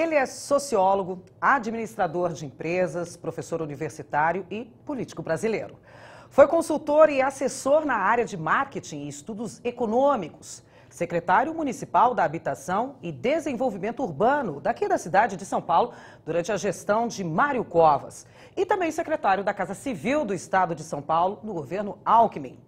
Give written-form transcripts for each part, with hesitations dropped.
Ele é sociólogo, administrador de empresas, professor universitário e político brasileiro. Foi consultor e assessor na área de marketing e estudos econômicos, secretário municipal da Habitação e Desenvolvimento Urbano daqui da cidade de São Paulo durante a gestão de Mário Covas e também secretário da Casa Civil do Estado de São Paulo no governo Alckmin.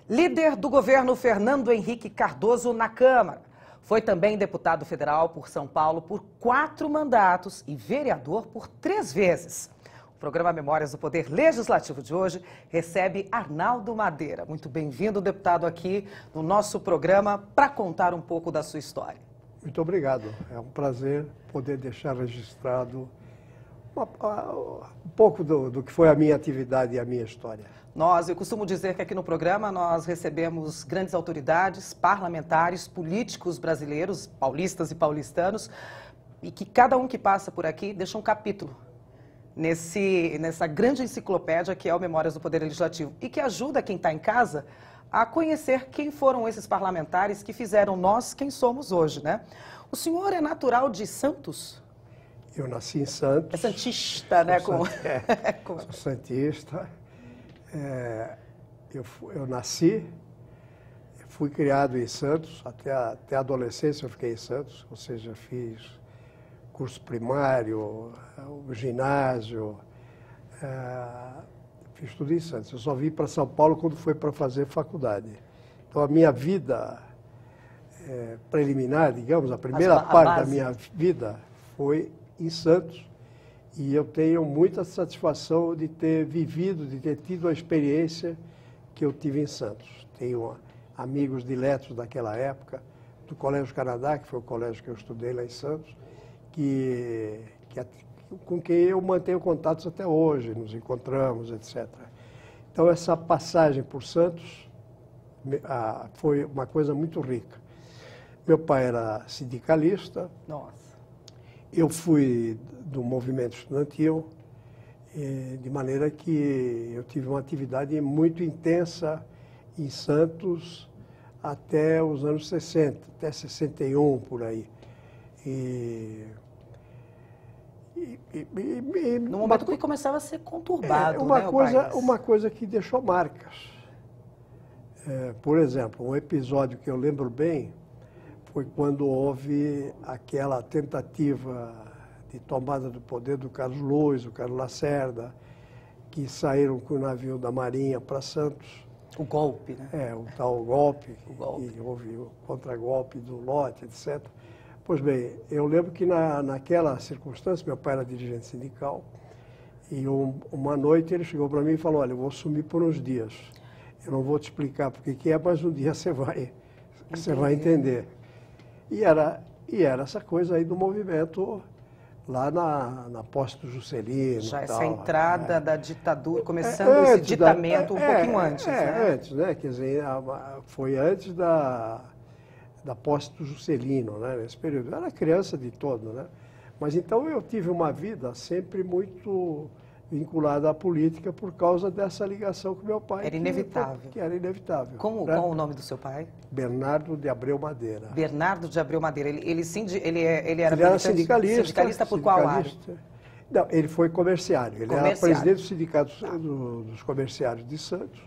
Líder do governo Fernando Henrique Cardoso na Câmara. Foi também deputado federal por São Paulo por 4 mandatos e vereador por 3 vezes. O programa Memórias do Poder Legislativo de hoje recebe Arnaldo Madeira. Muito bem-vindo, deputado, aqui no nosso programa para contar um pouco da sua história. Muito obrigado. É um prazer poder deixar registrado um pouco do que foi a minha atividade e a minha história. Eu costumo dizer que aqui no programa nós recebemos grandes autoridades, parlamentares, políticos brasileiros, paulistas e paulistanos, e que cada um que passa por aqui deixa um capítulo nessa grande enciclopédia que é o Memórias do Poder Legislativo e que ajuda quem está em casa a conhecer quem foram esses parlamentares que fizeram nós quem somos hoje, né? O senhor é natural de Santos? Eu nasci em Santos. É santista, né? Sou santista. Eu nasci, fui criado em Santos, até a adolescência eu fiquei em Santos, ou seja, fiz curso primário, o ginásio, fiz tudo em Santos. Eu só vim para São Paulo quando foi para fazer faculdade. Então a minha vida preliminar, digamos, a primeira parte da minha vida foi em Santos. E eu tenho muita satisfação de ter vivido, de ter tido a experiência que eu tive em Santos. Tenho amigos diletos daquela época, do Colégio Canadá, que foi o colégio que eu estudei lá em Santos, com quem eu mantenho contatos até hoje, nos encontramos, etc. Então, essa passagem por Santos foi uma coisa muito rica. Meu pai era sindicalista. Nossa. Eu fui do movimento estudantil, de maneira que eu tive uma atividade muito intensa em Santos até os anos 60, até 61, por aí. No momento que começava a ser conturbado, uma coisa que deixou marcas. Por exemplo, um episódio que eu lembro bem foi quando houve aquela tentativa de tomada do poder do Carlos Luiz, do Carlos Lacerda, que saíram com o navio da Marinha para Santos. O golpe, né? O tal golpe, e houve o contragolpe do lote, etc. Pois bem, eu lembro que naquela circunstância, meu pai era dirigente sindical, e uma noite ele chegou para mim e falou, olha, eu vou sumir por uns dias. Eu não vou te explicar porque que é, mas um dia você vai entender. E era essa coisa aí do movimento lá na posse do Juscelino. Já essa entrada da ditadura, começando esse ditamento um pouquinho antes, né? Antes, né? Quer dizer, foi antes da posse do Juscelino, né? Nesse período. Eu era criança de todo, né? Mas então eu tive uma vida sempre muito vinculada à política por causa dessa ligação com meu pai. Era inevitável. Que era inevitável. Qual o nome do seu pai? Bernardo de Abreu Madeira. Bernardo de Abreu Madeira. Ele era sindicalista. Sindicalista por qual área? Não, ele foi comerciário. Ele era presidente do Sindicato dos Comerciários de Santos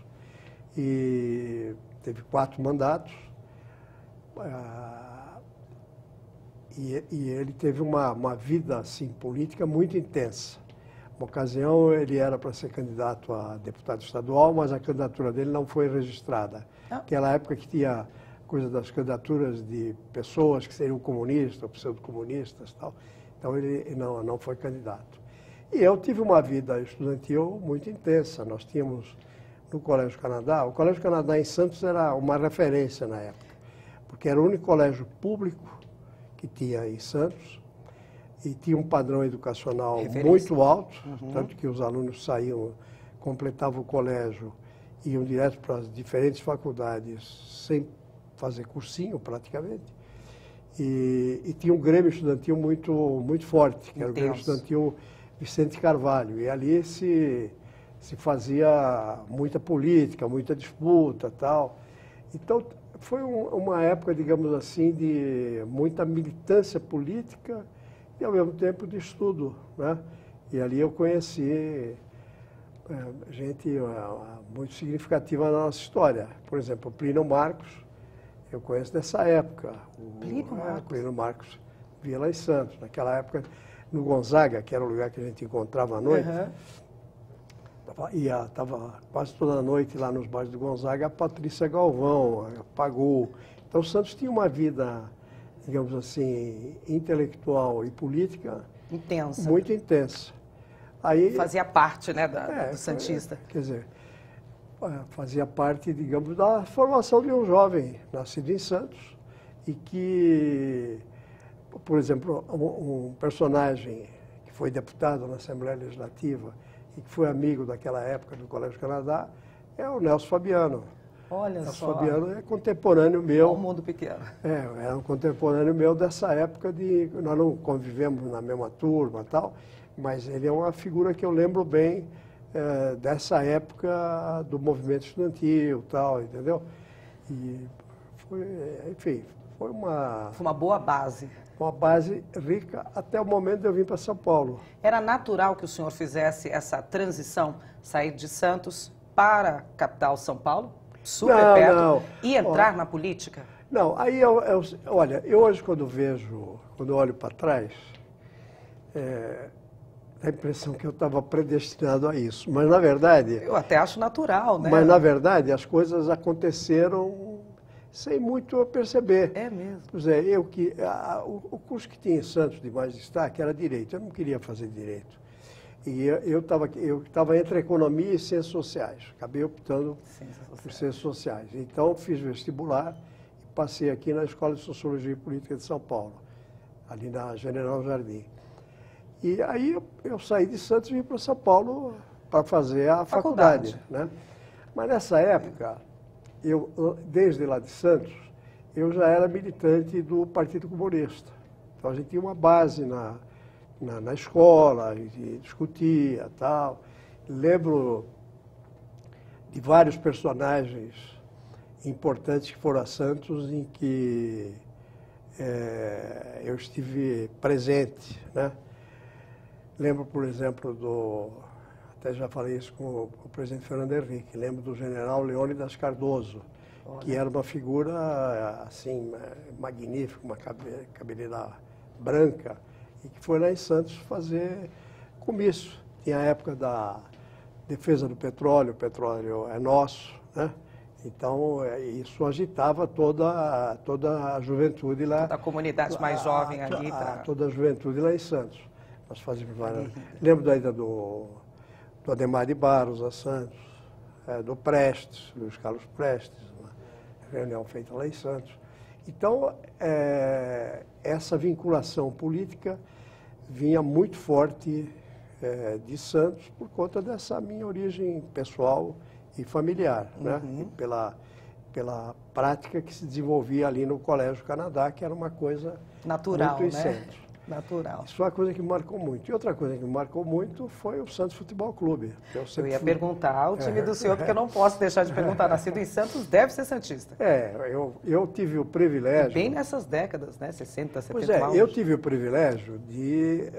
e teve 4 mandatos. E ele teve uma vida assim, política muito intensa. Uma ocasião ele era para ser candidato a deputado estadual, mas a candidatura dele não foi registrada. Aquela época que tinha coisa das candidaturas de pessoas que seriam comunistas ou pseudo-comunistas e tal. Então ele não foi candidato. E eu tive uma vida estudantil muito intensa. Nós tínhamos no Colégio Canadá, o Colégio Canadá em Santos era uma referência na época, porque era o único colégio público que tinha em Santos, e tinha um padrão educacional muito alto, tanto que os alunos saíam, completavam o colégio, iam direto para as diferentes faculdades, sem fazer cursinho praticamente. E tinha um grêmio estudantil muito forte, que era o Grêmio Estudantil Vicente Carvalho. E ali se fazia muita política, muita disputa e tal. Então, foi uma época, digamos assim, de muita militância política e, ao mesmo tempo, de estudo, né? E ali eu conheci gente muito significativa na nossa história. Por exemplo, o Plínio Marcos, eu conheço dessa época. Plínio Marcos Vila e Santos. Naquela época, no Gonzaga, que era o lugar que a gente encontrava à noite, estava quase toda noite lá nos bares do Gonzaga a Patrícia Galvão, a Pagu. Então, o Santos tinha uma vida, digamos assim, intelectual e política intensa. Muito intensa. Aí, fazia parte, né, do Santista. Quer dizer, fazia parte, digamos, da formação de um jovem nascido em Santos e que, por exemplo, um personagem que foi deputado na Assembleia Legislativa e que foi amigo daquela época do Colégio Canadá é o Nelson Fabiano. Olha Nelson só. Fabiano é contemporâneo meu. Um mundo pequeno. É um contemporâneo meu dessa época de... Nós não convivemos na mesma turma e tal, mas ele é uma figura que eu lembro bem dessa época do movimento estudantil e tal, entendeu? E foi, enfim, foi uma... Foi uma boa base. Uma base rica até o momento de eu vir para São Paulo. Era natural que o senhor fizesse essa transição, sair de Santos para a capital São Paulo? Super perto. Não. E entrar na política? Não, aí olha, eu hoje quando olho para trás, dá a impressão que eu estava predestinado a isso. Mas na verdade... Eu até acho natural, né? Mas na verdade as coisas aconteceram sem muito eu perceber. É mesmo. Pois é, o curso que tinha em Santos de mais destaque era Direito. Eu não queria fazer Direito. E eu estava entre Economia e Ciências Sociais. Acabei optando por Ciências Sociais. Então, fiz vestibular e passei aqui na Escola de Sociologia e Política de São Paulo, ali na General Jardim. E aí eu saí de Santos e vim para São Paulo para fazer a faculdade, né? Mas nessa época, desde lá de Santos, eu já era militante do Partido Comunista. Então, a gente tinha uma base na escola, a gente discutia e tal. Lembro de vários personagens importantes que foram a Santos em que eu estive presente, né? Lembro, por exemplo, até já falei isso com o presidente Fernando Henrique, lembro do general Leônidas Cardoso, que era uma figura, assim, magnífica, uma cabeleira branca, e que foi lá em Santos fazer comício. Tinha a época da defesa do petróleo, o petróleo é nosso, né? Então, isso agitava toda a juventude lá. Toda a comunidade mais jovem ali. Toda a juventude lá em Santos. Nós fazíamos várias... Lembro da ida do Ademar de Barros a Santos, do Prestes, Luiz Carlos Prestes, uma reunião feita lá em Santos. Então, essa vinculação política vinha muito forte de Santos por conta dessa minha origem pessoal e familiar, né? E pela prática que se desenvolvia ali no Colégio Canadá, que era uma coisa natural, muito em né? Santos. Natural. Isso foi uma coisa que me marcou muito. E outra coisa que me marcou muito foi o Santos Futebol Clube. Eu ia perguntar o time do senhor, porque eu não posso deixar de perguntar. Nascido em Santos, deve ser santista. Eu tive o privilégio... E bem nessas décadas, né? 60, 70 Pois eu tive o privilégio de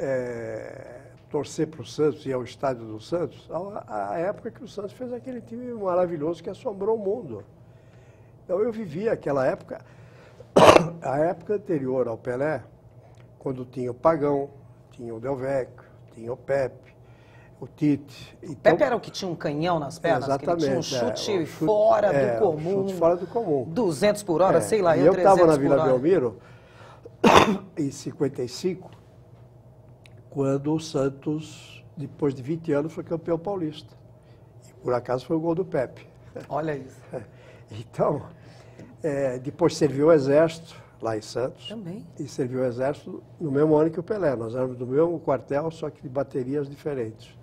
torcer para o Santos e ao estádio do Santos a época que o Santos fez aquele time maravilhoso que assombrou o mundo. Então eu vivi aquela época, a época anterior ao Pelé, quando tinha o Pagão, tinha o Del Vecchio, tinha o Pepe, o Tite. Então, Pepe era o que tinha um canhão nas pernas? Exatamente. Que ele tinha um chute fora do comum. Chute fora do comum. 200 por hora, sei lá, eu estava na Vila Belmiro, em 55, quando o Santos, depois de 20 anos, foi campeão paulista. E por acaso foi o gol do Pepe. Olha isso. Então, depois serviu o Exército, lá em Santos. Também. E serviu o Exército no mesmo ano que o Pelé. Nós éramos do mesmo quartel, só que de baterias diferentes.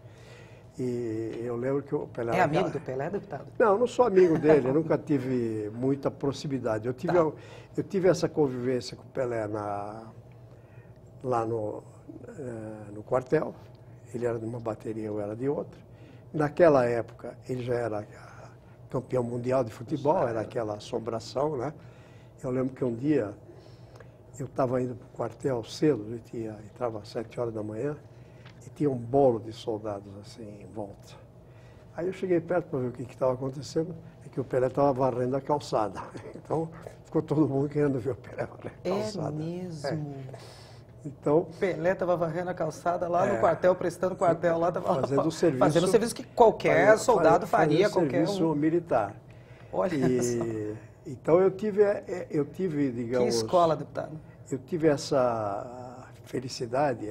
E eu lembro que o Pelé... É amigo do Pelé, deputado? Não, eu não sou amigo dele, eu nunca tive muita proximidade. Eu tive essa convivência com o Pelé lá no quartel. Ele era de uma bateria, eu era de outra. Naquela época, ele já era campeão mundial de futebol, era aquela assombração, né? Eu lembro que um dia eu estava indo para o quartel cedo, entrava às 7 horas da manhã, e tinha um bolo de soldados assim em volta. Aí eu cheguei perto para ver o que estava acontecendo, e que o Pelé estava varrendo a calçada. Então, ficou todo mundo querendo ver o Pelé varrendo a calçada. É mesmo? É. Então, o Pelé estava varrendo a calçada lá no quartel, prestando quartel lá, fazendo o serviço, fazendo o serviço que qualquer soldado faria, qualquer serviço militar. Olha só. Então eu tive, digamos... Que escola, deputado? Eu tive essa felicidade,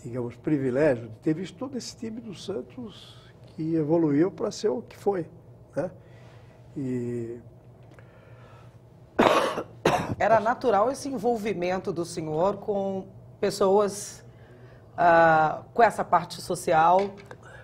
digamos, privilégio de ter visto todo esse time do Santos que evoluiu para ser o que foi, né? Era natural esse envolvimento do senhor com pessoas com essa parte social,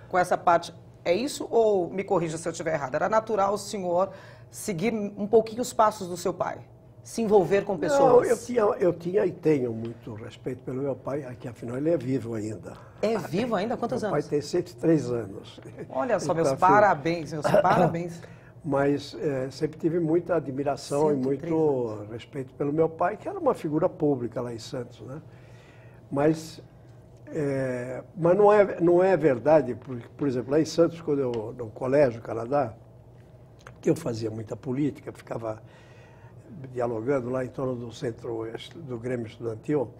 com essa parte... É isso ou me corrija se eu estiver errado? Era natural o senhor seguir um pouquinho os passos do seu pai? Se envolver com pessoas? Não, eu tinha e tenho muito respeito pelo meu pai, que afinal ele é vivo ainda. É vivo ainda? Quantos anos? Meu pai tem 103 anos. Olha só, meus parabéns, meus parabéns. Mas sempre tive muita admiração e muito respeito pelo meu pai, que era uma figura pública lá em Santos, né? Mas não é verdade, porque, por exemplo, lá em Santos, quando eu, no colégio, Canadá, que eu fazia muita política, ficava dialogando lá em torno do centro do Grêmio Estudantil,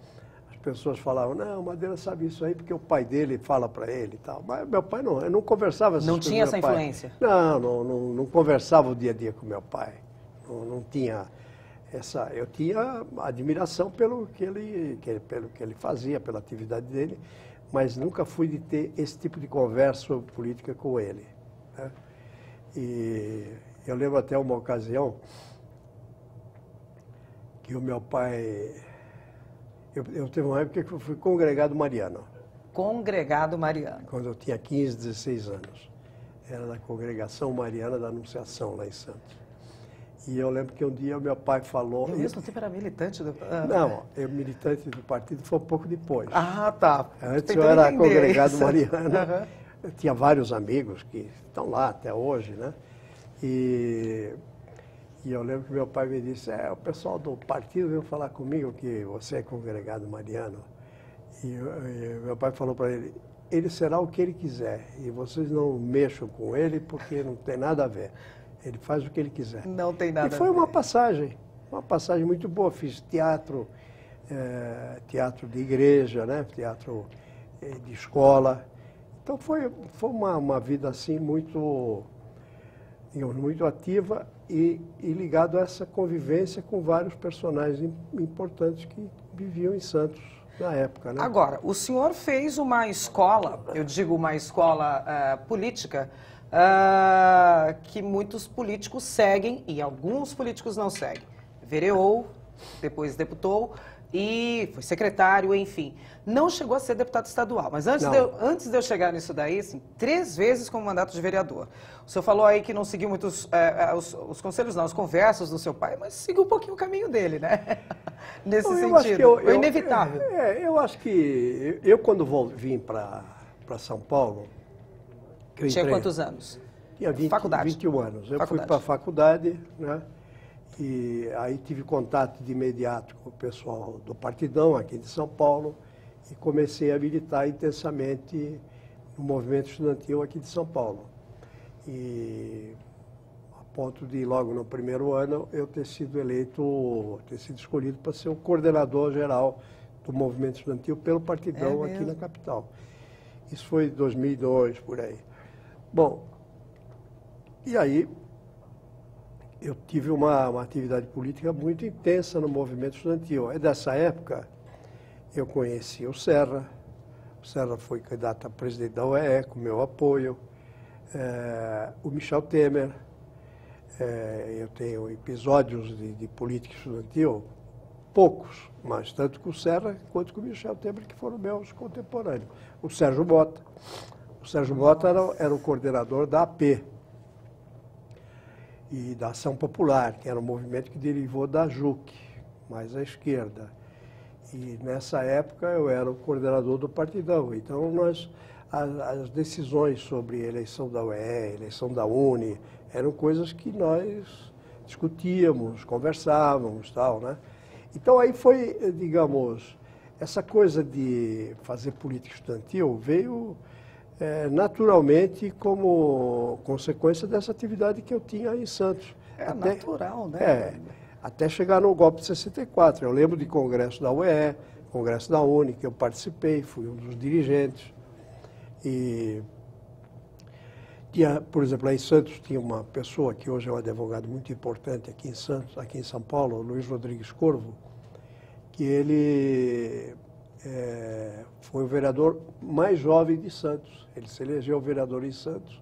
as pessoas falavam, não, o Madeira sabe isso aí porque o pai dele fala para ele e tal. Mas meu pai não, eu não conversava essas coisas. Não tinha essa influência? Não conversava o dia a dia com meu pai. Não tinha essa... Eu tinha admiração pelo que ele fazia, pela atividade dele, mas nunca fui de ter esse tipo de conversa sobre política com ele, né? E eu lembro até uma ocasião que o meu pai... Eu teve uma época que eu fui congregado mariano. Congregado mariano. Quando eu tinha 15, 16 anos. Era da congregação mariana da Anunciação, lá em Santos. E eu lembro que um dia o meu pai falou... Eu mesmo tempo era militante do... Não, eu militante do partido foi um pouco depois. Ah, tá. Antes eu era congregado mariano. Eu tinha vários amigos que estão lá até hoje, né? E eu lembro que meu pai me disse, o pessoal do partido veio falar comigo que você é congregado mariano. E meu pai falou para ele será o que ele quiser e vocês não mexam com ele porque não tem nada a ver. Ele faz o que ele quiser. Não tem nada a ver. E foi uma passagem muito boa. Fiz teatro de igreja, né? Teatro de escola. Então foi uma vida assim muito, digamos, muito ativa e ligado a essa convivência com vários personagens importantes que viviam em Santos na época, né? Agora, o senhor fez uma escola, eu digo uma escola política, que muitos políticos seguem e alguns políticos não seguem. Vereou, depois deputou e foi secretário, enfim. Não chegou a ser deputado estadual, mas antes de eu chegar nisso daí, assim, 3 vezes como mandato de vereador. O senhor falou aí que não seguiu muito os conselhos, não, as conversas do seu pai, mas seguiu um pouquinho o caminho dele, né? Nesse sentido, foi inevitável. Eu acho que eu quando vim para São Paulo... Tinha quantos anos? Tinha 21 anos. Eu fui para a faculdade, né? E aí tive contato de imediato com o pessoal do Partidão, aqui de São Paulo, e comecei a militar intensamente no movimento estudantil aqui de São Paulo. E a ponto de, logo no primeiro ano, eu ter sido escolhido para ser o coordenador geral do movimento estudantil pelo Partidão aqui na capital. Isso foi em 2002, por aí. Bom, e aí eu tive uma atividade política muito intensa no movimento estudantil. Aí dessa época eu conheci o Serra foi candidato a presidente da UEE, com meu apoio, o Michel Temer, eu tenho episódios de política estudantil, poucos, mas tanto com o Serra quanto com o Michel Temer, que foram meus contemporâneos. O Sérgio Mota era o coordenador da AP e da Ação Popular, que era um movimento que derivou da JUC, mais à esquerda. E nessa época eu era o coordenador do Partidão. Então as decisões sobre eleição da UEE, eleição da UNE, eram coisas que nós discutíamos, conversávamos, tal, né? Então aí foi, digamos, essa coisa de fazer política estudantil veio naturalmente como consequência dessa atividade que eu tinha em Santos. Natural, né? Até chegar no golpe de 64. Eu lembro de congresso da UE, congresso da UNE, que eu participei, fui um dos dirigentes. E tinha, por exemplo, lá em Santos tinha uma pessoa que hoje é um advogado muito importante aqui em Santos, aqui em São Paulo, Luiz Rodrigues Corvo, que ele foi o vereador mais jovem de Santos. Ele se elegeu vereador em Santos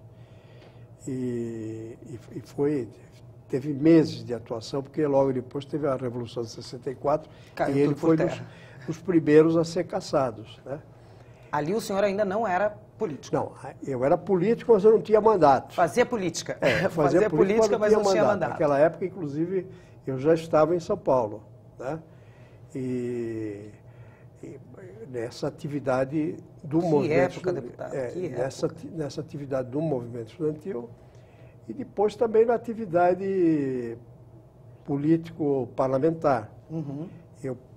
e teve meses de atuação, porque logo depois teve a Revolução de 64 e ele foi dos primeiros a ser cassados, né? Ali o senhor ainda não era político? Não, eu era político, mas eu não tinha mandato. Fazia política. Fazia política, mas não tinha mandato. Naquela época, inclusive, eu já estava em São Paulo, né? E nessa atividade do movimento... Que época, deputado? Que época. Nessa atividade do movimento estudantil e depois também na atividade político-parlamentar. Uhum.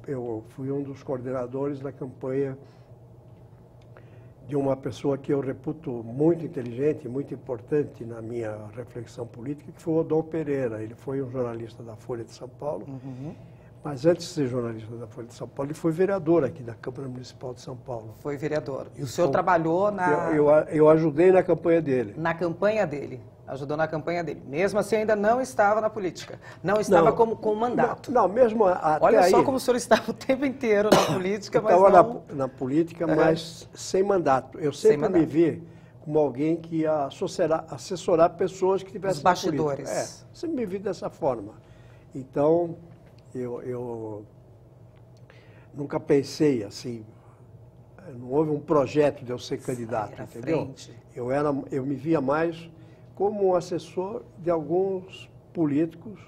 Eu fui um dos coordenadores da campanha de uma pessoa que eu reputo muito inteligente, muito importante na minha reflexão política, que foi o Odon Pereira. Ele foi um jornalista da Folha de São Paulo, mas antes de ser jornalista da Folha de São Paulo, ele foi vereador aqui da Câmara Municipal de São Paulo. Foi vereador. E o senhor trabalhou na... Eu ajudei na campanha dele. Na campanha dele. Ajudou na campanha dele. Mesmo assim, ainda não estava na política. Não estava com mandato. Não, mesmo até Olha aí... só como o senhor estava o tempo inteiro na política, mas estava não... na política, mas sem mandato. Eu sempre me vi como alguém que ia assessorar pessoas que tivessem... Os bastidores. Sempre me vi dessa forma. Então, eu nunca pensei assim... Não houve um projeto de eu ser candidato, entendeu? Frente. Eu me via mais como assessor de alguns políticos.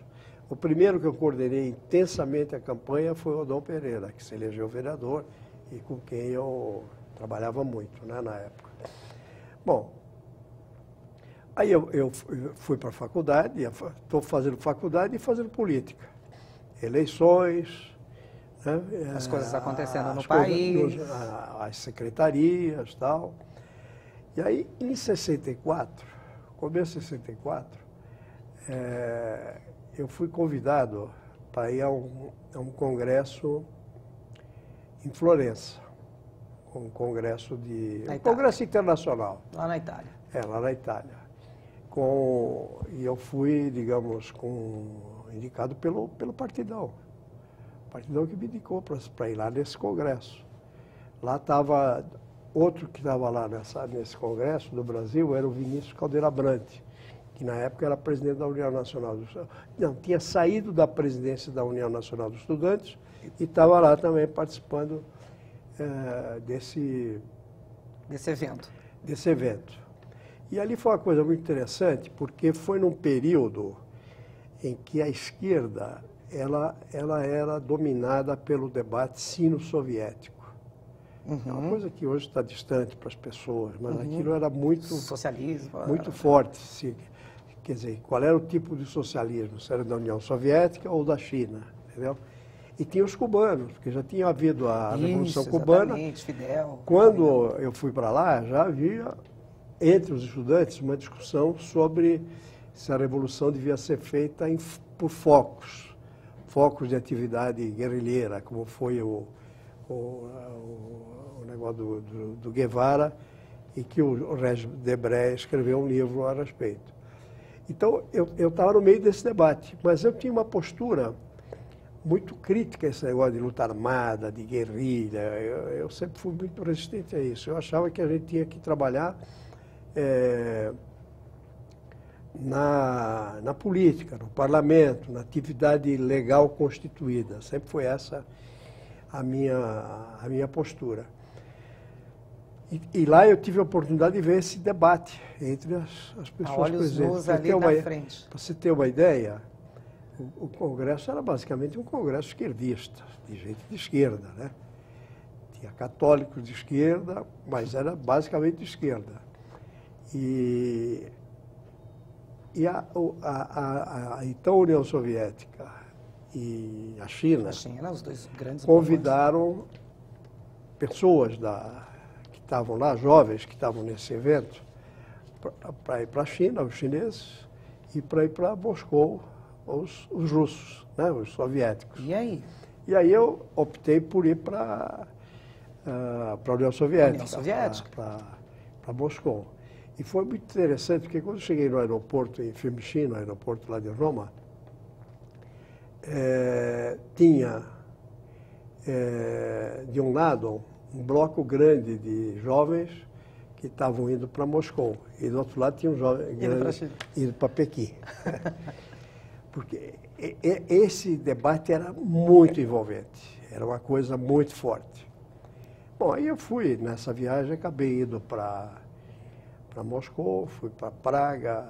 O primeiro que eu coordenei intensamente a campanha foi o Odon Pereira, que se elegeu vereador e com quem eu trabalhava muito, né, na época. Bom, aí eu fui para a faculdade, estou fazendo faculdade e fazendo política. Eleições... né, as coisas acontecendo no país. As secretarias e tal. E aí, em 64... começo de 64, eu fui convidado para ir a um congresso em Florença, um congresso congresso internacional. Lá na Itália. Lá na Itália. E eu fui, digamos, indicado pelo Partidão. O Partidão que me indicou para ir lá nesse congresso. Lá estava... Outro que estava lá nesse congresso do Brasil era o Vinícius Caldeira Brante, que na época era presidente da União Nacional dos Estudantes. Não, tinha saído da presidência da União Nacional dos Estudantes e estava lá também participando desse evento. E ali foi uma coisa muito interessante, porque foi num período em que a esquerda ela era dominada pelo debate sino-soviético. É uma coisa que hoje está distante para as pessoas, mas aquilo era muito... Socialismo. Muito forte. Quer dizer, qual era o tipo de socialismo? Se era da União Soviética ou da China, entendeu? E tinha os cubanos, porque já tinha havido a Revolução Cubana. Fidel. Quando eu fui para lá, já havia, entre os estudantes, uma discussão sobre se a Revolução devia ser feita por focos de atividade guerrilheira, como foi o negócio do Guevara, e que o Régis Debray escreveu um livro a respeito. Então, eu estava no meio desse debate, mas eu tinha uma postura muito crítica a esse negócio de luta armada, de guerrilha. Eu sempre fui muito resistente a isso. Eu achava que a gente tinha que trabalhar na política, no parlamento, na atividade legal constituída. Sempre foi essa a minha postura. E lá eu tive a oportunidade de ver esse debate entre as pessoas presentes. Ali na frente. Para você ter uma ideia, o Congresso era basicamente um Congresso esquerdista, de gente de esquerda, né? Tinha católicos de esquerda, mas era basicamente de esquerda. E a então União Soviética e a China, os dois grandes convidaram pessoas que estavam lá, jovens que estavam nesse evento, para ir para a China, os chineses, e para ir para Moscou, os russos, né, os soviéticos. E aí? E aí eu optei por ir para a União Soviética, para Moscou. E foi muito interessante, porque quando eu cheguei no aeroporto em Fiumicino, no aeroporto lá de Roma, tinha de um lado um bloco grande de jovens que estavam indo para Moscou, e do outro lado tinha um jovem grande indo para Pequim. Porque esse debate era muito envolvente, era uma coisa muito forte. Bom, aí eu fui nessa viagem, acabei indo para Moscou, fui para Praga,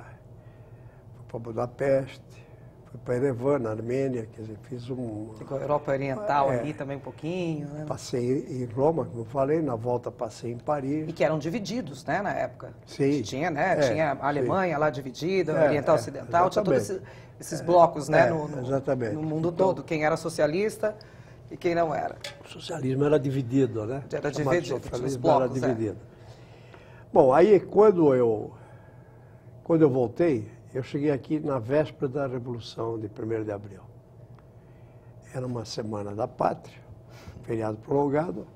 fui para Budapeste, fui para Erevan, na Armênia, quer dizer, fiz Ficou a Europa Oriental ali também um pouquinho, né? Passei em Roma, como eu falei, na volta passei em Paris. E que eram divididos, né, na época. Sim. Tinha, né? Tinha a Alemanha lá dividida, Oriental Ocidental, tinha todos esses blocos, né, no mundo todo. Quem era socialista e quem não era. O socialismo era dividido, né? Era dividido, os blocos, era dividido. Bom, aí quando eu voltei, eu cheguei aqui na véspera da Revolução de 1º de abril. Era uma semana da pátria, feriado prolongado,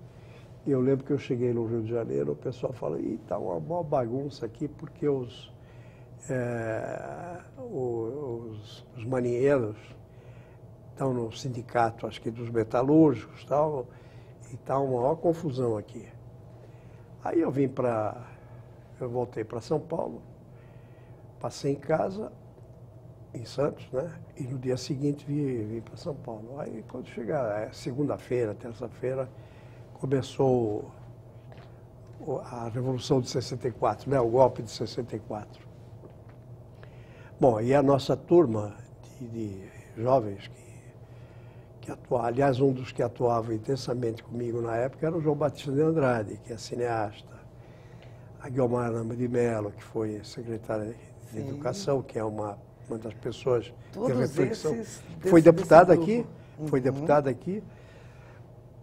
e eu lembro que eu cheguei no Rio de Janeiro, o pessoal falou, tá uma boa bagunça aqui, porque os marinheiros estão no sindicato, acho que dos metalúrgicos e tal, e está uma maior confusão aqui. Aí eu voltei para São Paulo, passei em casa, em Santos, né? E no dia seguinte vim para São Paulo. Aí quando chegar segunda-feira, terça-feira, começou a Revolução de 64, né? O golpe de 64. Bom, e a nossa turma de jovens que atuavam, aliás, um dos que atuava intensamente comigo na época era o João Batista de Andrade, que é cineasta, a Guiomar Lama de Mello, que foi secretária de Educação, que é uma das pessoas de reflexão. Foi deputada aqui, foi deputada aqui,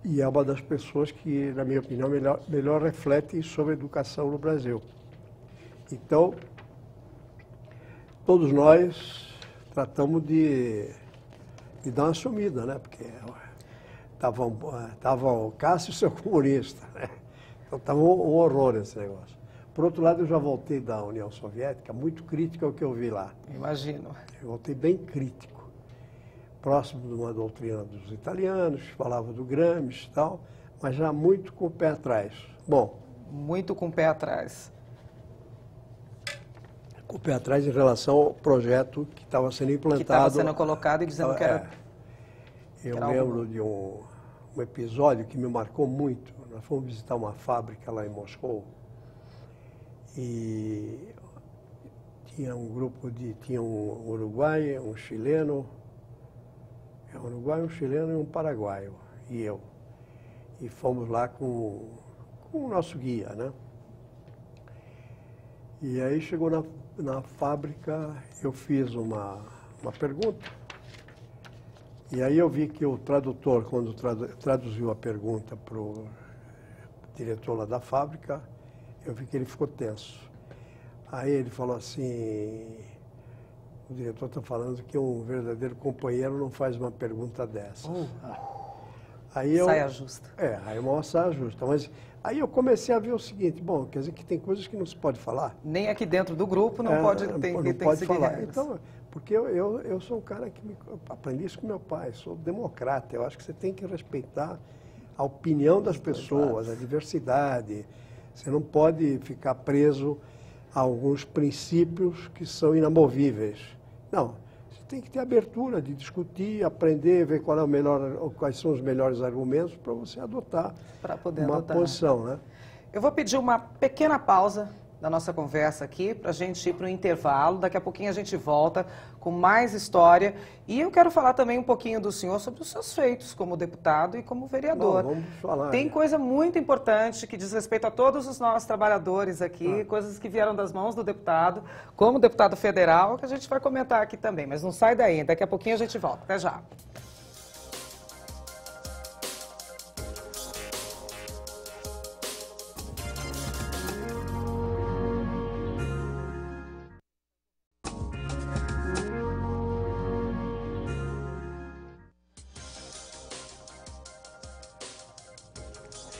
e é uma das pessoas que, na minha opinião, melhor reflete sobre a educação no Brasil. Então, todos nós tratamos de dar uma sumida, né? Porque tava o Cássio, seu comunista, né? Então estava um horror esse negócio. Por outro lado, eu já voltei da União Soviética, muito crítico ao que eu vi lá. Imagino. Eu voltei bem crítico, próximo de uma doutrina dos italianos, que falava do Gramsci e tal, mas já muito com o pé atrás. Bom. Muito com o pé atrás. Com o pé atrás em relação ao projeto que estava sendo implantado. Que estava sendo colocado e dizendo que era... Eu lembro de um episódio que me marcou muito. Nós fomos visitar uma fábrica lá em Moscou e tinha um grupo tinha um uruguaio, um chileno, um uruguaio, um chileno e um paraguaio, e eu. E fomos lá com o nosso guia, né? E aí chegou na fábrica, eu fiz uma pergunta, e aí eu vi que o tradutor, quando traduziu a pergunta para o diretor lá da fábrica, eu vi que ele ficou tenso. Aí ele falou assim, o diretor está falando que um verdadeiro companheiro não faz uma pergunta dessa. Saia justa. Aí uma saia justa. Mas aí eu comecei a ver o seguinte, bom, quer dizer que tem coisas que não se pode falar. Nem aqui dentro do grupo não pode falar. Então, porque eu sou um cara que aprendi isso com meu pai, sou democrata. Eu acho que você tem que respeitar a opinião das pessoas, a diversidade. Você não pode ficar preso a alguns princípios que são inamovíveis. Não, você tem que ter abertura de discutir, aprender, ver quais são os melhores argumentos para você adotar uma posição, né? Eu vou pedir uma pequena pausa da nossa conversa aqui para a gente ir para o intervalo. Daqui a pouquinho a gente volta com mais história. E eu quero falar também um pouquinho do senhor sobre os seus feitos como deputado e como vereador. Vamos falar. Tem coisa muito importante que diz respeito a todos os nossos trabalhadores aqui, coisas que vieram das mãos do deputado, como deputado federal, que a gente vai comentar aqui também. Mas não sai daí, daqui a pouquinho a gente volta. Até já.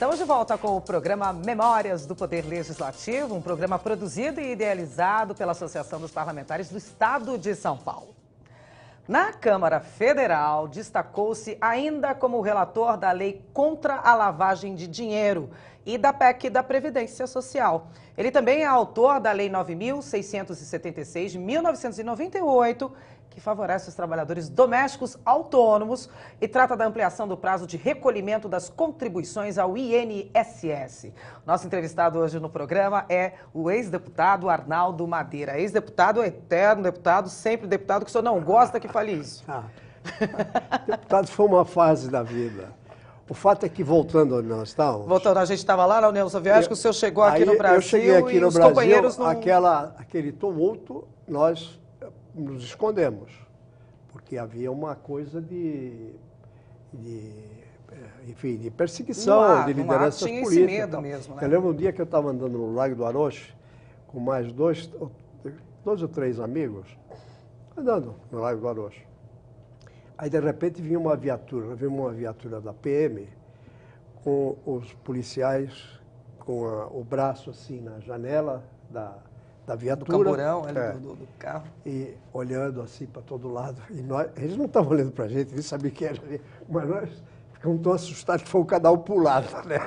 Estamos de volta com o programa Memórias do Poder Legislativo, um programa produzido e idealizado pela Associação dos Parlamentares do Estado de São Paulo. Na Câmara Federal, destacou-se ainda como relator da Lei contra a Lavagem de Dinheiro e da PEC da Previdência Social. Ele também é autor da Lei 9.676 de 1998, que favorece os trabalhadores domésticos autônomos e trata da ampliação do prazo de recolhimento das contribuições ao INSS. Nosso entrevistado hoje no programa é o ex-deputado Arnaldo Madeira. Ex-deputado, eterno deputado, sempre deputado, que o senhor não gosta que fale isso. Deputado foi uma fase da vida. O fato é que, voltando onde nós estávamos... Voltando, a gente estava lá na União Soviética, o senhor chegou aqui no Brasil. Eu cheguei aqui no os Brasil, companheiros não... aquele tumulto, nós nos escondemos, porque havia uma coisa de perseguição, de lideranças políticas. Tinha esse medo mesmo, né? Eu lembro um dia que eu estava andando no Lago do Aroche, com mais dois ou três amigos, andando no Lago do Aroche. Aí, de repente, vinha uma viatura da PM, com os policiais, com o braço assim na janela da viatura. Do camburão, do carro. E olhando assim para todo lado. E eles não estavam olhando para a gente, eles sabiam que era ali, mas nós ficamos tão assustados que foi o canal pulado, né?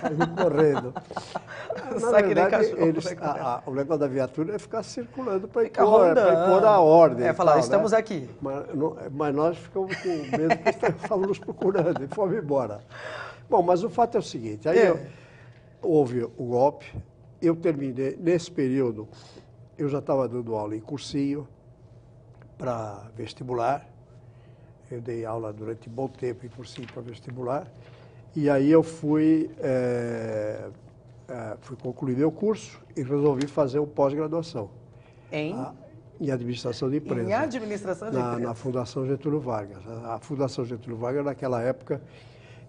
Saímos correndo. Na verdade, o negócio da viatura é ficar circulando para impor a ordem. Falar, tal, estamos né? aqui. Mas nós ficamos com medo que estavam nos procurando e fomos embora. Bom, mas o fato é o seguinte, aí houve o golpe. Eu terminei, nesse período, eu já estava dando aula em cursinho para vestibular. Eu dei aula durante um bom tempo em cursinho para vestibular. E aí eu fui concluir meu curso e resolvi fazer um pós-graduação. Em administração de empresas. Em administração de empresas. Na Fundação Getúlio Vargas. A Fundação Getúlio Vargas, naquela época,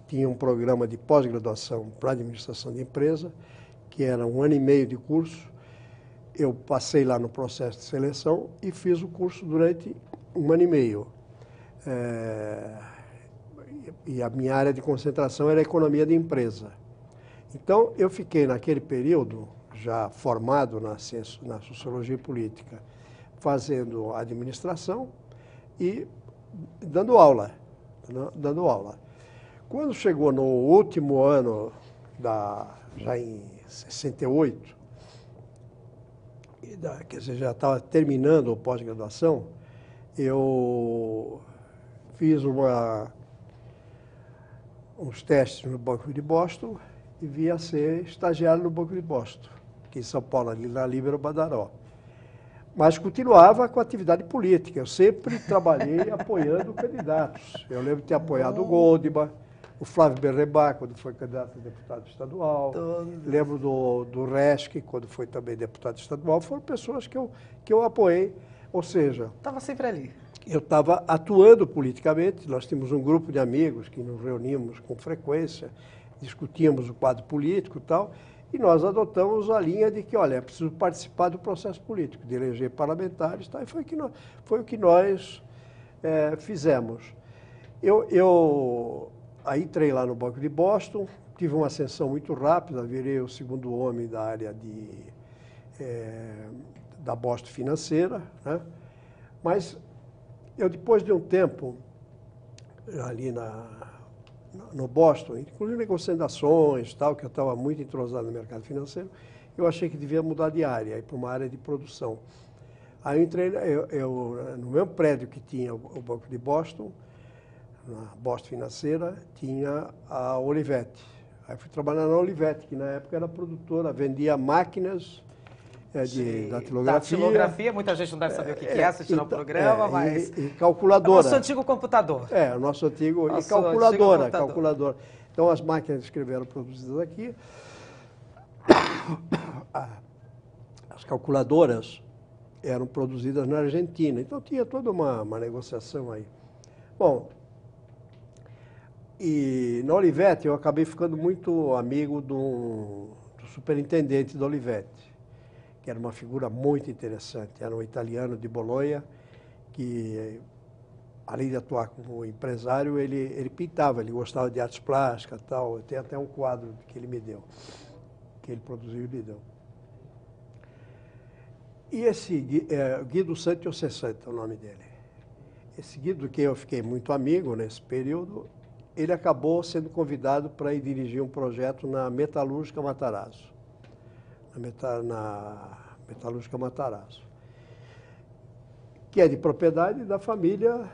tinha um programa de pós-graduação para administração de empresa, que era 1 ano e meio de curso. Eu passei lá no processo de seleção e fiz o curso durante 1 ano e meio. E a minha área de concentração era economia de empresa. Então, eu fiquei naquele período, já formado na sociologia política, fazendo administração e dando aula. Quando chegou no último ano, já em 68, quer dizer, já estava terminando a pós-graduação, eu fiz uns testes no Banco de Boston e vim a ser estagiário no Banco de Boston, aqui em São Paulo, ali na Líbero Badaró. Mas continuava com a atividade política. Eu sempre trabalhei apoiando candidatos. Eu lembro de ter apoiado o Goldman, o Flávio Berrebá, quando foi candidato a deputado estadual. Lembro do Reschke, quando foi também deputado estadual. Foram pessoas que eu apoiei. Ou seja... Estava sempre ali. Eu estava atuando politicamente. Nós tínhamos um grupo de amigos que nos reunimos com frequência, discutíamos o quadro político e tal, e nós adotamos a linha de que, olha, é preciso participar do processo político, de eleger parlamentares, tá? E foi o que nós fizemos. Eu aí entrei lá no Banco de Boston, tive uma ascensão muito rápida, virei o segundo homem da área da Boston financeira, né? Mas eu, depois de um tempo ali no Boston, inclusive negociações, tal, que eu estava muito entrosado no mercado financeiro, eu achei que devia mudar de área, ir para uma área de produção. Aí eu entrei no mesmo prédio que tinha o Banco de Boston, na Boston Financeira, tinha a Olivetti. Aí fui trabalhar na Olivetti, que na época era produtora, vendia máquinas da datilografia. Datilografia, muita gente não deve saber o que é assistindo ao programa, mas... E calculadora. É o nosso antigo computador. O nosso antigo... E calculadora. Então, as máquinas de escrever eram produzidas aqui. As calculadoras eram produzidas na Argentina. Então, tinha toda uma negociação aí. Bom, e na Olivetti eu acabei ficando muito amigo do superintendente da Olivetti, que era uma figura muito interessante. Era um italiano de Bolonha, que além de atuar como empresário, ele pintava, ele gostava de artes plásticas e tal. Tem até um quadro que ele me deu, que ele produziu e me deu. E esse Guido Santos Sessanta, é o nome dele. Esse Guido, que eu fiquei muito amigo nesse período, ele acabou sendo convidado para ir dirigir um projeto na Metalúrgica Matarazzo. Na Metalúrgica Matarazzo, que é de propriedade da família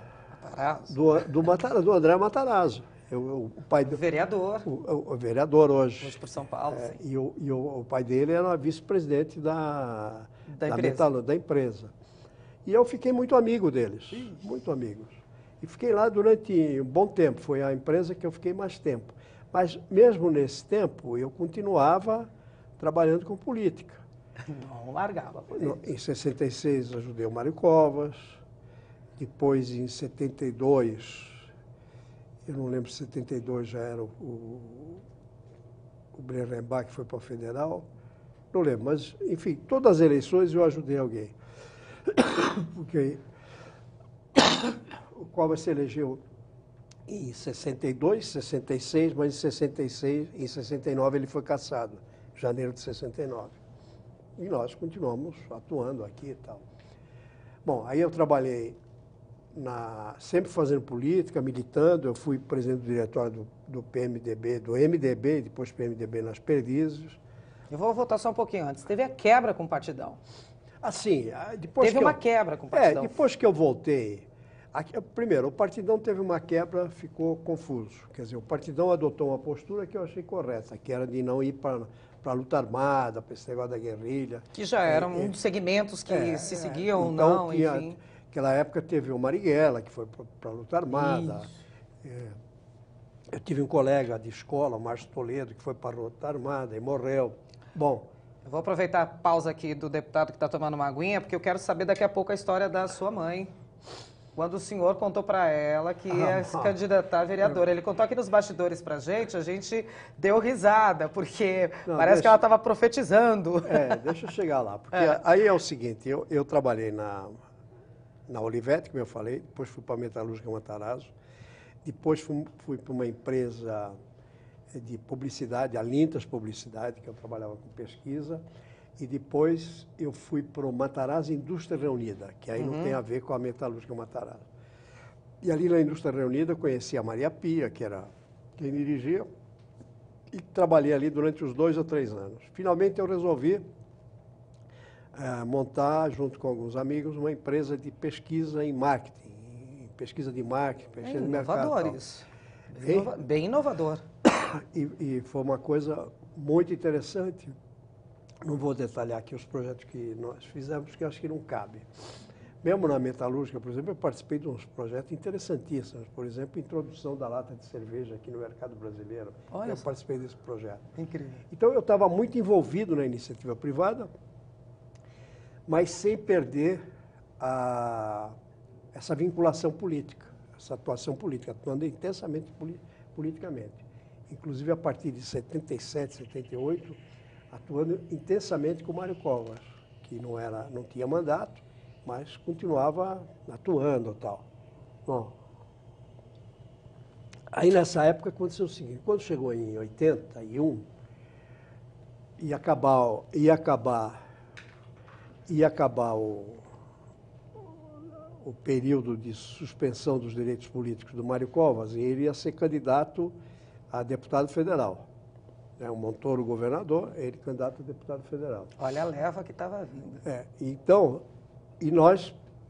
do André Matarazzo. O pai do vereador. O vereador hoje. Hoje por São Paulo. E o pai dele era vice-presidente da empresa. E eu fiquei muito amigo deles, muito amigos. E fiquei lá durante um bom tempo, foi a empresa que eu fiquei mais tempo. Mas mesmo nesse tempo, eu continuava trabalhando com política. Não largava a política. Em 66, ajudei o Mário Covas. Depois, em 72, eu não lembro se 72 já era o Brerenbach, que foi para o Federal. Não lembro, mas, enfim, todas as eleições eu ajudei alguém. Porque o Covas se elegeu em 62, 66, mas em 69 ele foi cassado, em janeiro de 69. E nós continuamos atuando aqui e tal. Bom, aí eu trabalhei sempre fazendo política, militando. Eu fui presidente do diretório do PMDB, do MDB, depois PMDB nas Perdizes. Eu vou voltar só um pouquinho antes. Teve a quebra com o Partidão. Assim, depois teve uma quebra com o Partidão. Depois que eu voltei, primeiro, o Partidão teve uma quebra, ficou confuso. Quer dizer, o Partidão adotou uma postura que eu achei correta, que era de não ir para a luta armada, para esse negócio da guerrilha. Que já eram um dos segmentos que se seguiam então, ou não, enfim. Naquela época teve o Marighella, que foi para a luta armada. Eu tive um colega de escola, o Márcio Toledo, que foi para a luta armada e morreu. Bom... Eu vou aproveitar a pausa aqui do deputado que está tomando uma aguinha, porque eu quero saber daqui a pouco a história da sua mãe. Quando o senhor contou para ela que ia se candidatar a vereadora. Ele contou aqui nos bastidores para a gente deu risada, porque parece que ela estava profetizando. Deixa eu chegar lá. Porque aí é o seguinte, eu trabalhei na Olivetti, como eu falei, depois fui para a Metalúrgica Matarazzo, depois fui para uma empresa de publicidade, a Lintas Publicidade, que eu trabalhava com pesquisa, e depois eu fui para o Matarazzo Indústria Reunida, que aí não tem a ver com a Metalúrgica Matarazzo. E ali na Indústria Reunida eu conheci a Maria Pia, que era quem dirigia, e trabalhei ali durante uns 2 ou 3 anos. Finalmente eu resolvi montar, junto com alguns amigos, uma empresa de pesquisa em marketing, pesquisa de marketing, pesquisa de mercado. Inovador isso. Bem inovador. E foi uma coisa muito interessante. Não vou detalhar aqui os projetos que nós fizemos, porque acho que não cabe. Mesmo na metalúrgica, por exemplo, eu participei de uns projetos interessantíssimos. Por exemplo, introdução da lata de cerveja aqui no mercado brasileiro. Eu participei desse projeto. Incrível. Então, eu estava muito envolvido na iniciativa privada, mas sem perder essa vinculação política, essa atuação política, atuando intensamente politicamente. Inclusive, a partir de 77, 78, atuando intensamente com o Mário Covas, que não tinha mandato, mas continuava atuando e tal. Bom, aí nessa época aconteceu o seguinte, quando chegou em 81, ia acabar o período de suspensão dos direitos políticos do Mário Covas, e ele ia ser candidato a deputado federal. O Montoro, governador, ele candidato a deputado federal. Olha a leva que estava vindo. Então,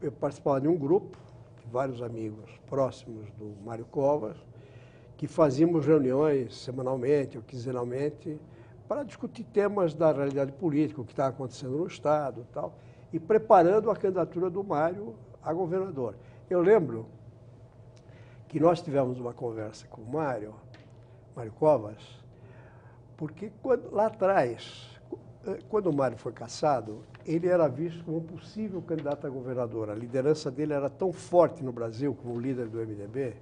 eu participava de um grupo, de vários amigos próximos do Mário Covas, que fazíamos reuniões semanalmente ou quinzenalmente para discutir temas da realidade política, o que estava acontecendo no Estado e tal, e preparando a candidatura do Mário a governador. Eu lembro que nós tivemos uma conversa com o Mário Covas, porque lá atrás, quando o Mário foi cassado, ele era visto como um possível candidato a governador. A liderança dele era tão forte no Brasil como líder do MDB,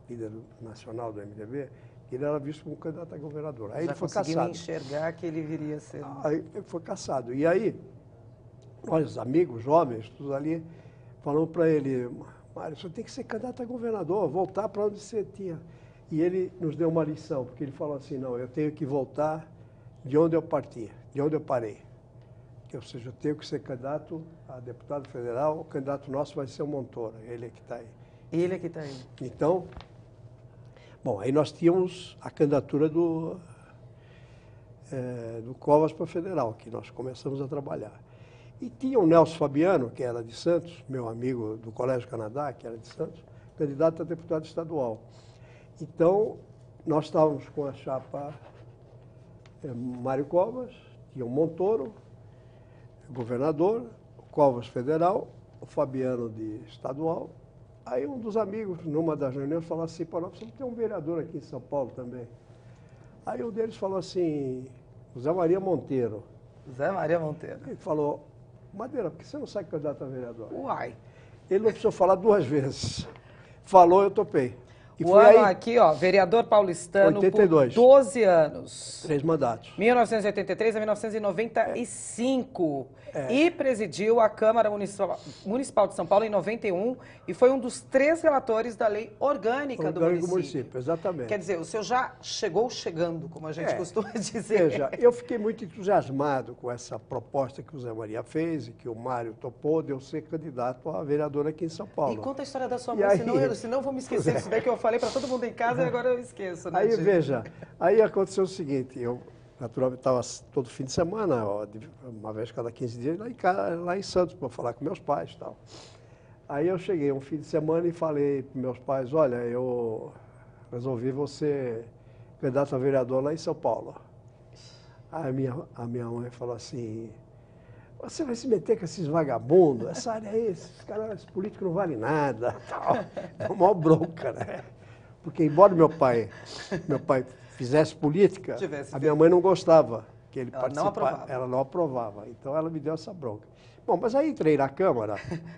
líder nacional do MDB, que ele era visto como candidato a governador. Aí ele foi cassado. Já enxergar que ele viria a ser... Aí ele foi cassado. E aí, nós, amigos, jovens, todos ali, falamos para ele, Mário, você tem que ser candidato a governador, voltar para onde você tinha. E ele nos deu uma lição, porque ele falou assim, não, eu tenho que voltar de onde eu parti, de onde eu parei. Ou seja, eu tenho que ser candidato a deputado federal, o candidato nosso vai ser o Montoro, ele é que está aí. Ele é que está aí. Então, bom, aí nós tínhamos a candidatura do Covas para federal, que nós começamos a trabalhar. E tinha o Nelson Fabiano, que era de Santos, meu amigo do Colégio Canadá, que era de Santos, candidato a deputado estadual. Então, nós estávamos com a chapa Mário Covas, tinha o Montoro, governador, o Covas federal, o Fabiano de estadual. Aí um dos amigos, numa das reuniões, falou assim, pô, nós precisamos ter um vereador aqui em São Paulo também. Aí um deles falou assim, Zé Maria Monteiro. Zé Maria Monteiro. Ele falou, Madeira, por que você não sai candidato a vereador? Uai. Ele não precisou falar 2 vezes. Falou, eu topei. E O foi ano aí, aqui, ó, vereador paulistano 82. por 12 anos. 3 mandatos. 1983 a 1995. E presidiu a Câmara Municipal de São Paulo em 91 e foi um dos 3 relatores da lei orgânica do município. Exatamente. Quer dizer, o senhor já chegou chegando, como a gente costuma dizer. Veja, eu fiquei muito entusiasmado com essa proposta que o Zé Maria fez e que o Mário topou de eu ser candidato a vereador aqui em São Paulo. E conta a história da sua E mãe, aí- senão eu vou me esquecer disso daí que eu falei para todo mundo em casa e agora eu esqueço. Né, Aí, Diego? veja, aí aconteceu o seguinte, eu naturalmente estava todo fim de semana, uma vez cada 15 dias, lá em Santos, para falar com meus pais e tal. Aí eu cheguei um fim de semana e falei para meus pais, olha, eu resolvi você candidato a vereador lá em São Paulo. Aí a minha mãe falou assim, você vai se meter com esses vagabundos, essa área aí, esses caras, esse político não vale nada, tal. É uma bronca, né? Porque embora meu pai fizesse política, a minha mãe não gostava que ele participasse. Ela não aprovava. Então ela me deu essa bronca. Bom, mas aí entrei na Câmara.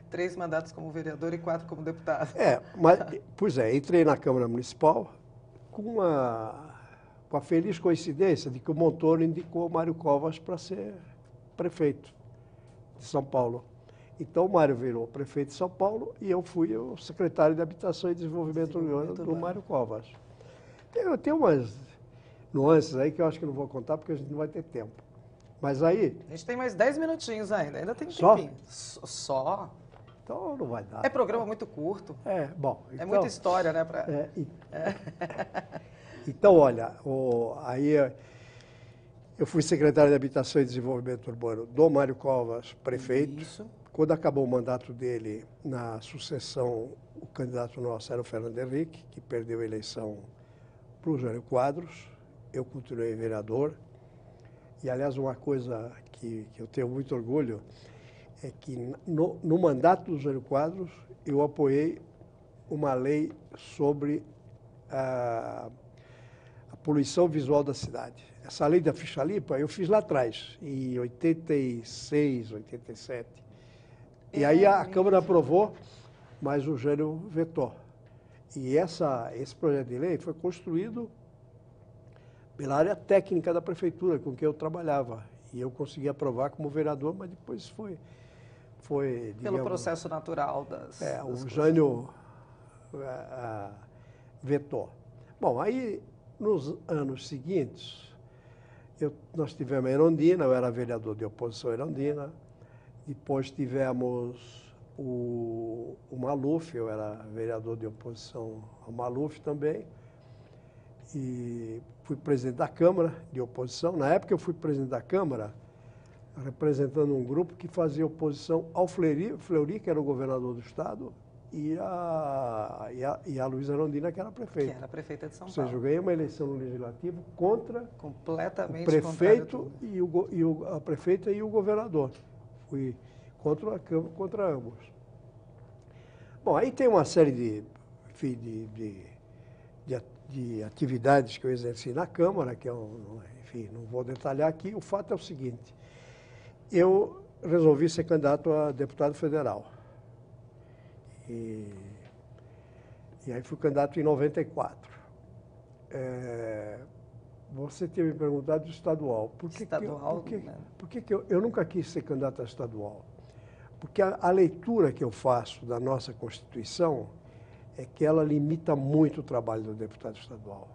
3 mandatos como vereador e 4 como deputado. Entrei na Câmara Municipal com a feliz coincidência de que o Montoro indicou o Mário Covas para ser prefeito de São Paulo. Então, o Mário virou prefeito de São Paulo e eu fui o secretário de Habitação e Desenvolvimento Urbano do Mário Covas. Eu tenho umas nuances aí que eu acho que não vou contar porque a gente não vai ter tempo. Mas aí... A gente tem mais 10 minutinhos ainda tem um Só? tempinho. Só? Então, não vai dar. É programa muito curto. Bom. É muita história, né? Então, olha, aí eu fui secretário de Habitação e Desenvolvimento Urbano do Mário Covas, prefeito. Isso. Quando acabou o mandato dele, na sucessão, o candidato nosso era o Fernando Henrique, que perdeu a eleição para o Jânio Quadros. Eu continuei vereador. E, aliás, uma coisa que eu tenho muito orgulho é que no mandato do Jânio Quadros, eu apoiei uma lei sobre a poluição visual da cidade. Essa lei da ficha limpa eu fiz lá atrás, em 86, 87. E aí a Câmara aprovou, mas o Jânio vetou. E esse projeto de lei foi construído pela área técnica da prefeitura com que eu trabalhava. E eu consegui aprovar como vereador, mas depois foi pelo processo natural das o Jânio vetou. Bom, aí nos anos seguintes, nós tivemos a Erondina, eu era vereador de oposição à Erondina. Depois tivemos o Maluf, eu era vereador de oposição ao Maluf também. E fui presidente da Câmara de oposição. Na época eu fui presidente da Câmara, representando um grupo que fazia oposição ao Fleury, que era o governador do Estado, e a Luísa Erondina, que era prefeita. Que era prefeita de São Paulo. Ou seja, eu ganhei uma eleição no Legislativo contra completamente o prefeito a prefeita e o governador. Fui contra ambos. Bom, aí tem uma série de atividades que eu exerci na Câmara, que não vou detalhar aqui. O fato é o seguinte, eu resolvi ser candidato a deputado federal. E aí fui candidato em 94. Você tinha me perguntado do estadual. Por que eu nunca quis ser candidato a estadual? Porque a leitura que eu faço da nossa Constituição é que ela limita muito o trabalho do deputado estadual.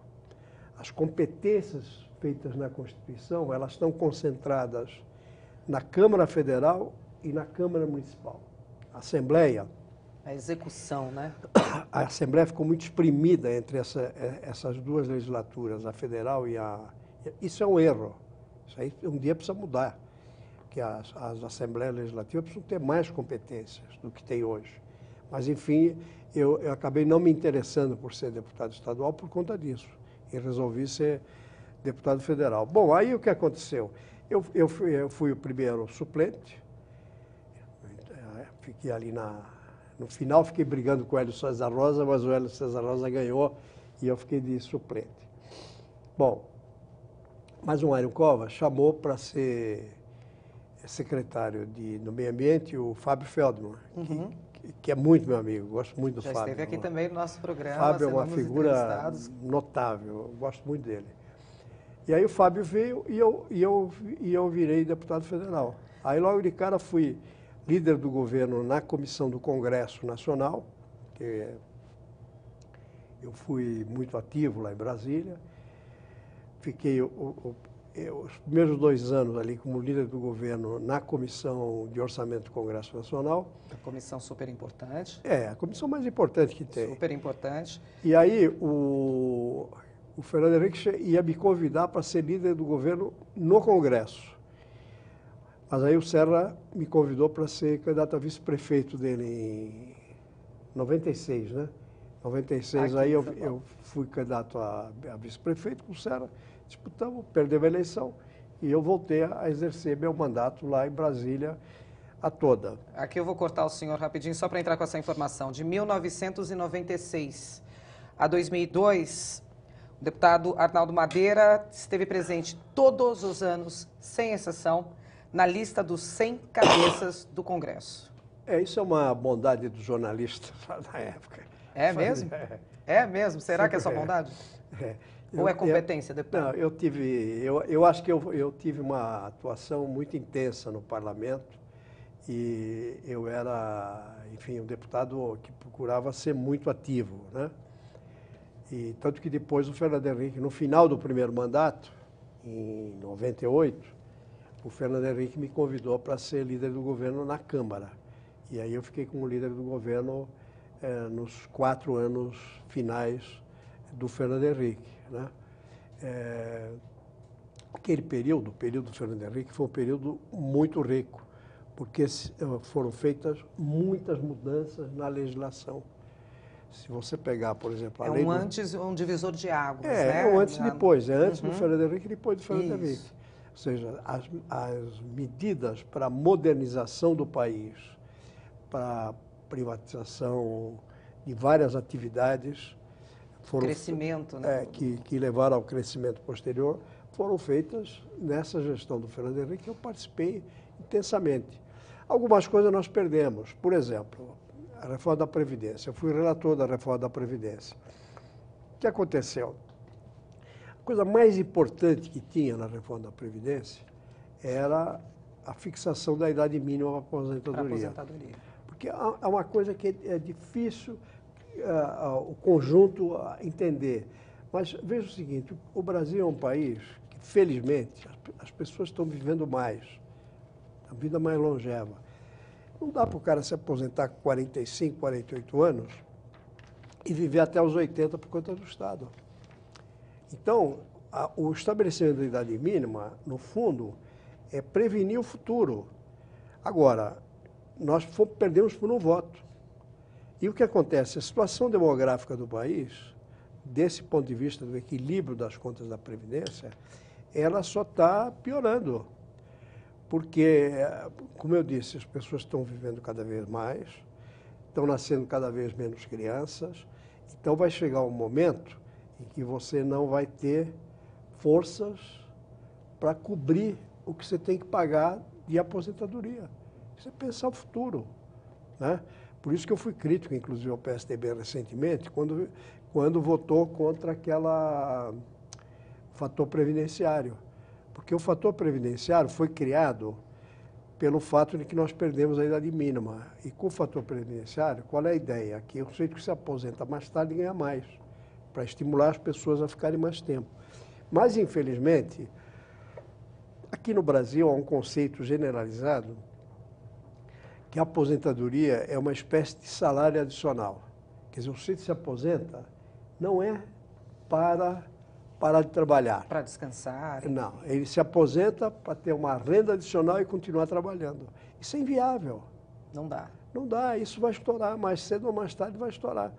As competências feitas na Constituição, elas estão concentradas na Câmara Federal e na Câmara Municipal. A Assembleia... A execução, né? A Assembleia ficou muito exprimida entre essas duas legislaturas, a federal e a... Isso é um erro. Isso aí um dia precisa mudar. Porque as Assembleias Legislativas precisam ter mais competências do que tem hoje. Mas, enfim, eu acabei não me interessando por ser deputado estadual por conta disso. E resolvi ser deputado federal. Bom, aí o que aconteceu? Eu fui o primeiro suplente. Fiquei ali no final, fiquei brigando com o Hélio César Rosa, mas o Hélio César Rosa ganhou e eu fiquei de suplente. Bom, mas o Mário Covas chamou para ser secretário do Meio Ambiente o Fábio Feldman, que é muito meu amigo, gosto muito do Fábio. Já esteve aqui também no nosso programa. Fábio é uma figura notável, eu gosto muito dele. E aí o Fábio veio e eu virei deputado federal. Aí logo de cara fui líder do governo na comissão do Congresso Nacional, que eu fui muito ativo lá em Brasília. Fiquei os primeiros 2 anos ali como líder do governo na comissão de orçamento do Congresso Nacional. A comissão super importante. É, a comissão mais importante que tem. Super importante. E aí o Fernando Henrique ia me convidar para ser líder do governo no Congresso. Mas aí o Serra me convidou para ser candidato a vice-prefeito dele em 96, né? 96, aqui aí eu fui candidato a vice-prefeito com o Serra, disputamos, perdemos a eleição e eu voltei a exercer meu mandato lá em Brasília a toda. Aqui eu vou cortar o senhor rapidinho só para entrar com essa informação. De 1996 a 2002, o deputado Arnaldo Madeira esteve presente todos os anos, sem exceção, na lista dos 100 cabeças do Congresso. Isso é uma bondade dos jornalistas na época. É mesmo? É mesmo? Será que é só bondade? Ou é competência, deputado? Não, eu acho que eu tive uma atuação muito intensa no parlamento e eu era, enfim, um deputado que procurava ser muito ativo, né? E tanto que depois o Fernando Henrique, no final do primeiro mandato, em 98, o Fernando Henrique me convidou para ser líder do governo na Câmara. E aí eu fiquei como líder do governo nos 4 anos finais do Fernando Henrique, né? Aquele período, o período do Fernando Henrique, foi um período muito rico, porque foram feitas muitas mudanças na legislação. Se você pegar, por exemplo, a lei antes, um divisor de águas, né? É um antes e depois, é antes do Fernando Henrique e depois do Fernando Henrique. Ou seja, as medidas para a modernização do país, para a privatização de várias atividades, crescimento, né? Que levaram ao crescimento posterior, foram feitas nessa gestão do Fernando Henrique, eu participei intensamente. Algumas coisas nós perdemos, por exemplo, a reforma da Previdência. Eu fui relator da reforma da Previdência. O que aconteceu? A coisa mais importante que tinha na reforma da Previdência era a fixação da idade mínima para aposentadoria. Porque há uma coisa que é difícil o conjunto entender. Mas veja o seguinte, o Brasil é um país que, felizmente, as pessoas estão vivendo mais, a vida mais longeva. Não dá para o cara se aposentar com 45, 48 anos e viver até os 80 por conta do Estado. Então, o estabelecimento da idade mínima, no fundo, é prevenir o futuro. Agora, nós perdemos por um voto. E o que acontece? A situação demográfica do país, desse ponto de vista do equilíbrio das contas da Previdência, ela só está piorando. Porque, como eu disse, as pessoas estão vivendo cada vez mais, estão nascendo cada vez menos crianças, então vai chegar um momento em que você não vai ter forças para cobrir o que você tem que pagar de aposentadoria. Você pensar o futuro, né? Por isso que eu fui crítico, inclusive, ao PSDB recentemente, quando votou contra aquela fator previdenciário. Porque o fator previdenciário foi criado pelo fato de que nós perdemos a idade mínima. E com o fator previdenciário, qual é a ideia? Que o sujeito que se aposenta mais tarde ganha mais, para estimular as pessoas a ficarem mais tempo. Mas, infelizmente, aqui no Brasil há um conceito generalizado que a aposentadoria é uma espécie de salário adicional. Quer dizer, o sujeito se aposenta não é para parar de trabalhar. Para descansar. Não, ele se aposenta para ter uma renda adicional e continuar trabalhando. Isso é inviável. Não dá. Não dá, isso vai estourar, mais cedo ou mais tarde vai estourar.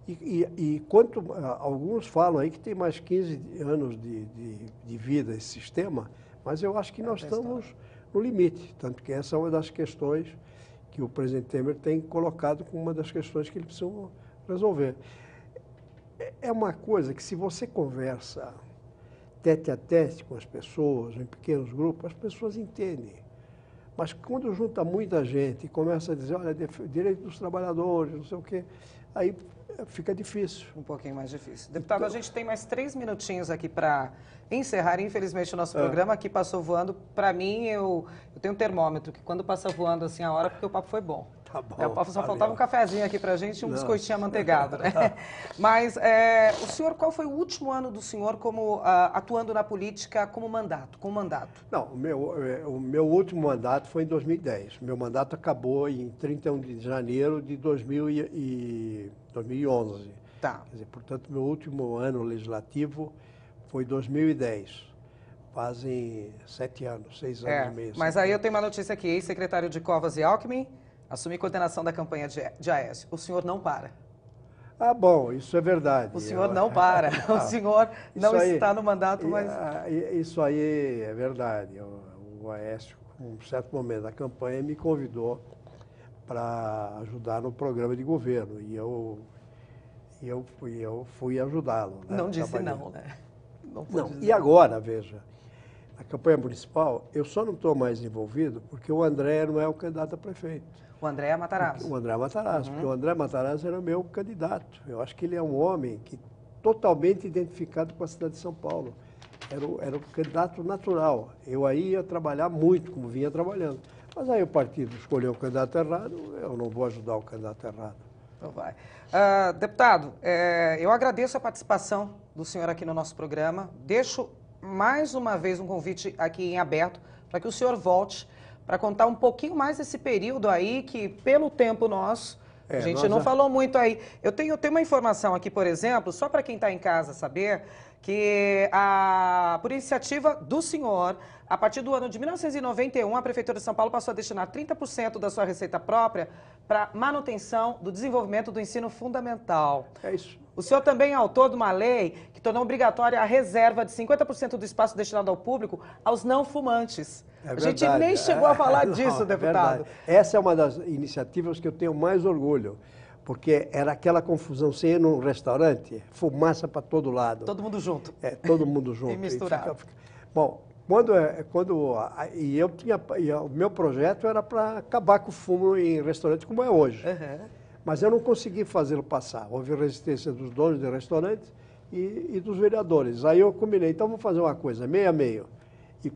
E quanto alguns falam aí que tem mais 15 anos de vida esse sistema, mas eu acho que nós estamos no limite. Tanto que essa é uma das questões que o presidente Temer tem colocado como uma das questões que ele precisa resolver. É uma coisa que, se você conversa tete a tete com as pessoas, em pequenos grupos, as pessoas entendem. Mas quando junta muita gente e começa a dizer, olha, direito dos trabalhadores, não sei o quê, aí fica difícil. Um pouquinho mais difícil. Deputado, então, a gente tem mais 3 minutinhos aqui para encerrar. Infelizmente, o nosso programa aqui passou voando. Para mim, eu tenho um termômetro, que quando passa voando assim a hora, porque o papo foi bom. Tá bom, só faltava um cafezinho aqui pra gente e um biscoitinho amanteigado, né? Mas o senhor, qual foi o último ano do senhor como atuando na política com mandato? Não, o meu último mandato foi em 2010. Meu mandato acabou em 31 de janeiro de 2011. Tá. Quer dizer, portanto, meu último ano legislativo foi 2010. Fazem 7 anos, 6 anos e meio. Mas aí eu tenho uma notícia aqui, ex-secretário de Covas e Alckmin, assumir coordenação da campanha de Aécio. O senhor não para. Ah, bom, isso é verdade. O senhor não para. O senhor não está no mandato, mas... Isso aí é verdade. O Aécio, em um certo momento da campanha, me convidou para ajudar no programa de governo. E eu fui ajudá-lo. Né? Não disse não, né? Não. E agora, veja, na campanha municipal, eu só não estou mais envolvido porque o André não é o candidato a prefeito. O André Matarazzo. O André Matarazzo, porque o André Matarazzo era meu candidato. Eu acho que ele é um homem que totalmente identificado com a cidade de São Paulo. Era o candidato natural. Eu aí ia trabalhar muito, como vinha trabalhando. Mas aí o partido escolheu o candidato errado, eu não vou ajudar o candidato errado. Então vai. Deputado, eu agradeço a participação do senhor aqui no nosso programa. Deixo mais uma vez um convite aqui em aberto para que o senhor volte para contar um pouquinho mais desse período aí que, pelo tempo nosso, a gente não falou muito aí. Eu tenho uma informação aqui, por exemplo, só para quem está em casa saber, que por iniciativa do senhor, a partir do ano de 1991, a Prefeitura de São Paulo passou a destinar 30% da sua receita própria para manutenção do desenvolvimento do ensino fundamental. É isso. O senhor também é autor de uma lei que tornou obrigatória a reserva de 50% do espaço destinado ao público aos não fumantes. A gente nem chegou a falar disso, deputado. Essa é uma das iniciativas que eu tenho mais orgulho, porque era aquela confusão, você ia num restaurante, fumaça para todo lado. Todo mundo junto. Todo mundo junto. E misturado. Bom, o meu projeto era para acabar com o fumo em restaurante como é hoje. Mas eu não consegui fazê-lo passar. Houve resistência dos donos de restaurantes e dos vereadores. Aí eu combinei, então vamos fazer uma coisa, meio a meio.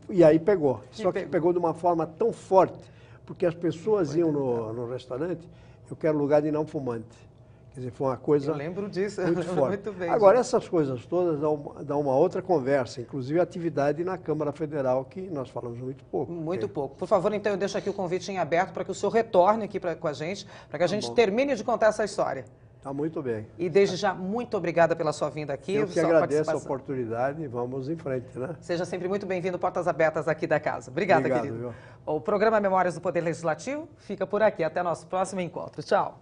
E aí pegou. Só que pegou de uma forma tão forte, porque as pessoas iam no restaurante, eu quero lugar de não fumante. Quer dizer, foi uma coisa. Eu lembro disso, muito forte. Muito bem. Agora, essas coisas todas dão uma outra conversa, inclusive a atividade na Câmara Federal, que nós falamos muito pouco. Muito pouco. Por favor, então, eu deixo aqui o convite em aberto para que o senhor retorne aqui com a gente, para que a gente termine de contar essa história. Tá muito bem. E desde já, muito obrigada pela sua vinda aqui. Eu que agradeço a oportunidade e vamos em frente, né? Seja sempre muito bem-vindo, portas abertas aqui da casa. Obrigada, querido. Viu? O programa Memórias do Poder Legislativo fica por aqui. Até nosso próximo encontro. Tchau.